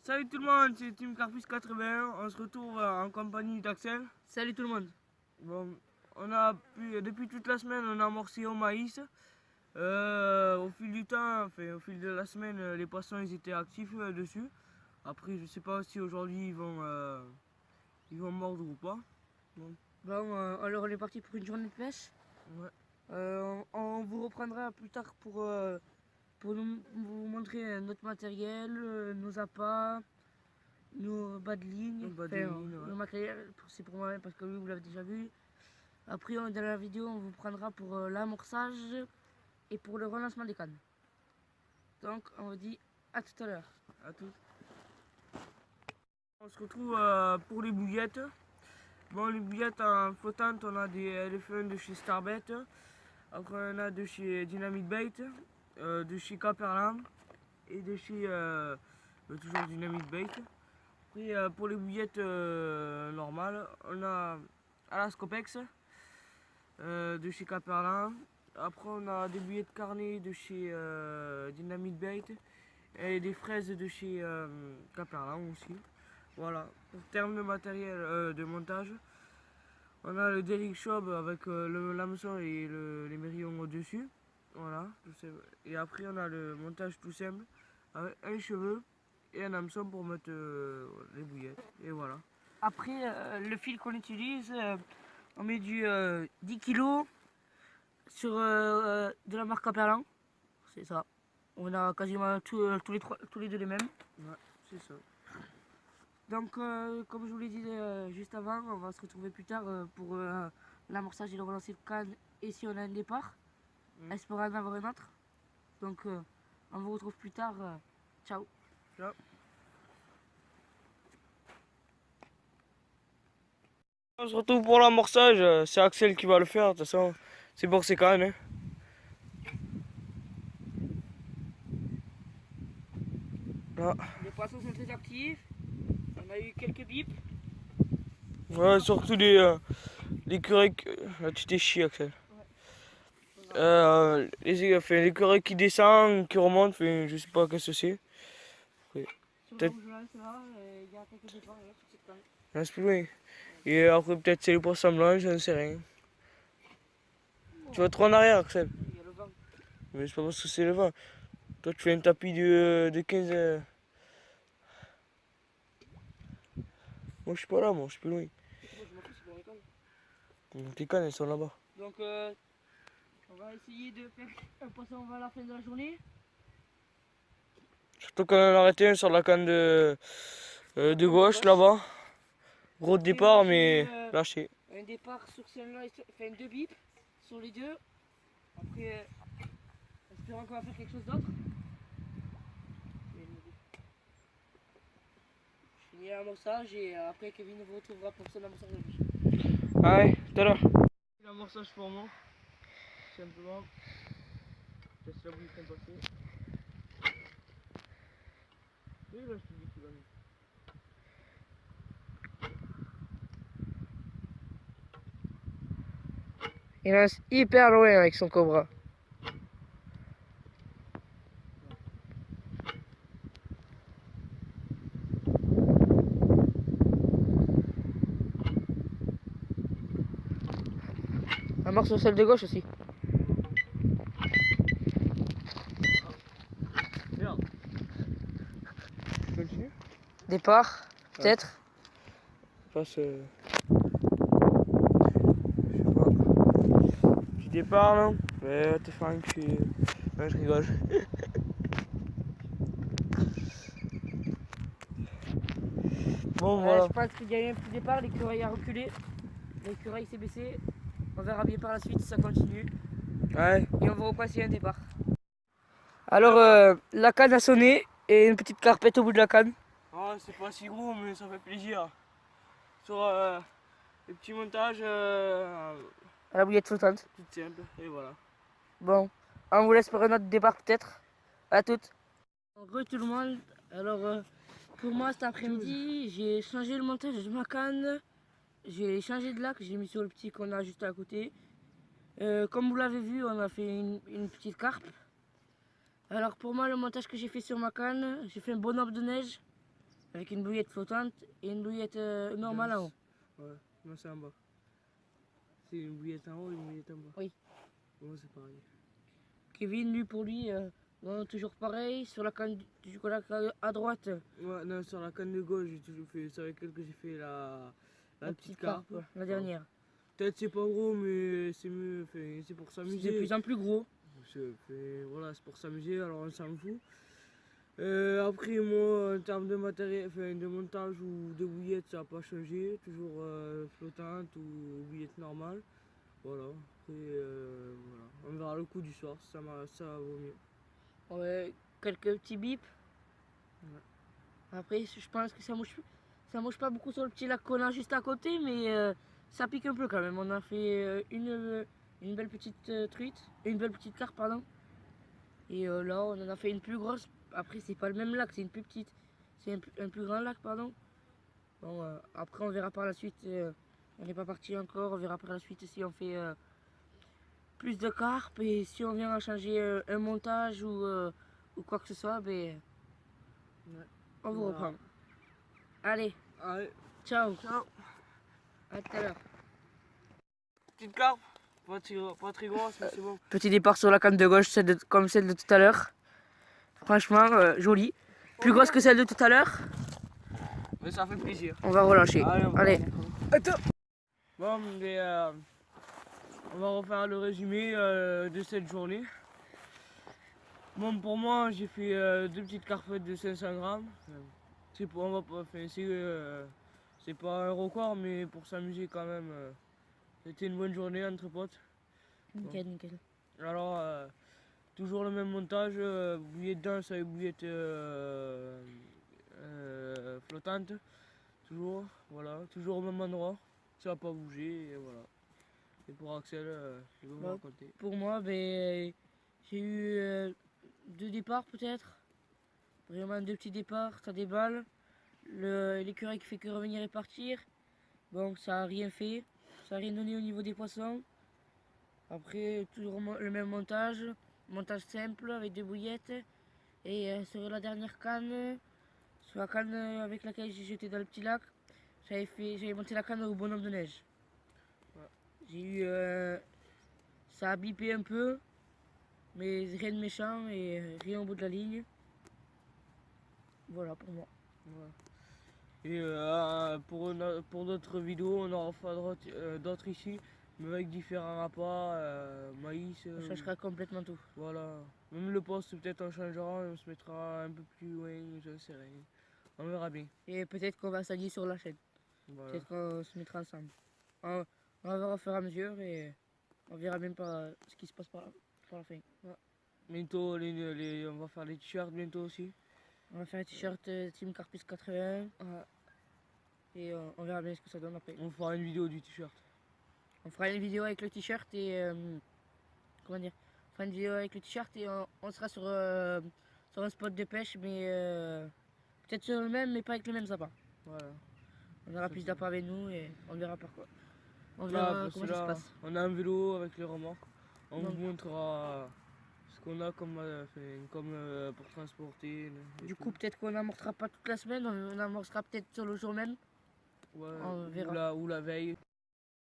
Salut tout le monde, c'est Team Carpus 81. On se retrouve en compagnie d'Axel. Salut tout le monde. Bon, depuis toute la semaine, on a amorcé au maïs. Au fil du temps, au fil de la semaine, les poissons ils étaient actifs dessus. Après, je sais pas si aujourd'hui ils vont mordre ou pas. Bon, alors on est parti pour une journée de pêche. Ouais. On vous reprendra plus tard pour vous montrer notre matériel, nos appâts, nos bas de ligne. Le matériel, c'est pour moi parce que lui vous l'avez déjà vu. Après, dans la vidéo, on vous prendra pour l'amorçage et pour le relancement des cannes. Donc, on vous dit à tout à l'heure. À tout. On se retrouve pour les bouillettes. Bon, les bouillettes en flottante, on a des LF1 de chez Starbait. Après, on a de chez Dynamite Bait, de chez Caperlam et de chez toujours Dynamite Bait. Après, pour les bouillettes normales, on a Alascopex de chez Caperlam. Après, on a des bouillettes carnées de chez Dynamite Bait et des fraises de chez Caperlam aussi. Voilà, en termes de matériel de montage, on a le Derrick Shop avec le l'hameçon et les mérillons au-dessus. Voilà, et après on a le montage tout simple avec un cheveu et un hameçon pour mettre les bouillettes. Et voilà. Après, le fil qu'on utilise, on met du 10 kg sur de la marque Caperlan. C'est ça. On a quasiment tous les deux les mêmes. Ouais, c'est ça. Donc, comme je vous l'ai dit juste avant, on va se retrouver plus tard pour l'amorçage et le relancer de canne et si on a un départ. Espérons en avoir un autre. Donc, on vous retrouve plus tard. Ciao. Ciao. On se retrouve pour l'amorçage, c'est Axel qui va le faire, de toute façon, c'est pour ses cannes. Hein. Là. Les poissons sont très actifs. On a eu quelques bips. Ouais, surtout les curés. Là, tu t'es chié, Axel. Ouais. Les curés qui descendent, qui remontent, je sais pas qu'est-ce que c'est. Peut-être. Il y a quelques départs. C'est plus loin. Et après, peut-être c'est les poissons blancs, je ne sais rien. Tu vas trop en arrière, Axel. Il y a le vent. Mais c'est pas parce que c'est le vent. Toi, tu fais un tapis de 15. Moi, je suis pas là, moi, je suis plus loin. Moi, je m'en fous, c'est pour les cannes. Tes cannes, elles sont là-bas. Donc, on va essayer de faire un poisson à la fin de la journée. Surtout qu'on en a arrêté un sur la canne de gauche, là-bas. Gros départ, mais lâché. Un départ sur celle-là, enfin 2 bips sur les deux. Après, espérons qu'on va faire quelque chose d'autre. Je finis l'amorçage et après Kevin vous retrouvera pour son amorçage de bouche. Ouais, tout à l'heure. L'amorçage pour moi, simplement. Je laisse la bouille passer. Oui, là, je te dis qu'il va mieux. Il reste hyper loin avec son cobra. Amorce sur celle de gauche aussi. Merde. Tu continues? Départ, peut-être. Passe. Je sais pas. Petit départ là. Ouais, t'es fin que ouais, je rigole. Bon, voilà. Je pense qu'il y a eu un petit départ, l'écureuil a reculé. L'écureuil s'est baissé. On verra bien par la suite si ça continue. Ouais. Et on va repasser un départ. Alors, la canne a sonné et une petite carpette au bout de la canne. Oh, c'est pas si gros, mais ça fait plaisir. Sur les petits montages À la bouillette flottante. tout simple, et voilà. Bon, on vous laisse pour un autre départ peut-être. À toutes. Re tout le monde. Alors, pour moi cet après-midi, j'ai changé le montage de ma canne. J'ai changé de lac, j'ai mis sur le petit qu'on a juste à côté. Comme vous l'avez vu, on a fait une petite carpe. Alors pour moi, le montage que j'ai fait sur ma canne, j'ai fait un bonhomme de neige. avec une bouillette flottante et une bouillette normale en haut. Ouais, non, c'est en bas. C'est une bouillette en haut et une bouillette en bas. Oui. Ouais, c'est pareil. Kevin, lui, pour lui, toujours pareil, sur la canne du chocolat à droite. Ouais, non, sur la canne de gauche, j'ai toujours fait. C'est avec elle que j'ai fait la petite carpe. Ouais, la dernière. Peut-être c'est pas gros, mais c'est mieux. C'est pour C'est s'amuser. de plus en plus gros. Voilà, c'est pour s'amuser, alors on s'en fout. Après, moi, en termes de matériel, de montage ou de bouillette, ça n'a pas changé. Toujours flottante ou bouillette normale. Voilà. Après, voilà. On verra le coup du soir, ça vaut mieux. Ouais, quelques petits bips. Ouais. Après, je pense que ça mouche pas beaucoup sur le petit lac qu'on a juste à côté, mais ça pique un peu quand même. On a fait une belle petite truite, une belle petite carpe, pardon. Et là, on en a fait une plus grosse. Après, c'est pas le même lac, c'est une plus petite. C'est un plus grand lac, pardon. Bon, après, on verra par la suite. On n'est pas parti encore. On verra par la suite si on fait plus de carpe et si on vient à changer un montage ou quoi que ce soit, ben, Ouais. on vous reprend. Allez, Allez, ciao. ciao. À tout à l'heure. Petite carpe, pas très grosse, mais c'est bon. Petit départ sur la canne de gauche, comme celle de tout à l'heure. Franchement, jolie. Plus grosse que celle de tout à l'heure. Mais ça fait plaisir. On va relâcher. Allez. Attends. Bon, mais on va refaire le résumé de cette journée. Bon, pour moi, j'ai fait deux petites carpettes de 500 grammes. C'est pas un record, mais pour s'amuser quand même. C'était une bonne journée entre potes. Nickel, nickel. Alors, toujours le même montage, bouillette dense avec bouillette flottante. Toujours, voilà, toujours au même endroit. Ça va pas bouger, et voilà. Et pour Axel, il va vous raconter. Pour moi, ben, j'ai eu deux départs peut-être. Vraiment deux petits départs, ça déballe. L'écureuil qui fait que revenir et partir. Bon, ça a rien fait. Ça a rien donné au niveau des poissons. Après, toujours le même montage. Montage simple avec deux bouillettes. Et sur la dernière canne, sur la canne avec laquelle j'ai jeté dans le petit lac, j'avais monté la canne au bonhomme de neige. Ouais. J'ai eu... ça a bipé un peu, mais rien de méchant et rien au bout de la ligne. Voilà pour moi. Ouais. Et pour d'autres vidéos, on en fera d'autres ici, mais avec différents rapports, maïs. On changera complètement tout. Voilà. Même le poste, peut-être on changera, on se mettra un peu plus loin, je sais rien. On verra bien. Et peut-être qu'on va s'allier sur la chaîne. Voilà. Peut-être qu'on se mettra ensemble. On va voir au fur et à mesure et on verra même pas ce qui se passe par la fin. Ouais. Bientôt, on va faire les t-shirts bientôt aussi. On va faire un t-shirt Team Carpus 80. Et on verra bien ce que ça donne après. On fera une vidéo du t-shirt. On fera une vidéo avec le t-shirt et... comment dire? On fera une vidéo avec le t-shirt et on sera sur un spot de pêche, mais peut-être sur le même, mais pas avec le même sapin. Voilà. On aura plus d'appât avec nous et on verra par quoi. On verra comment ça se passe. On a un vélo avec les remorques. On vous montrera ce qu'on a comme pour transporter. Du coup, peut-être qu'on n'amorcera pas toute la semaine, on amorcera peut-être sur le jour même. Ouais, on verra. Ou la veille.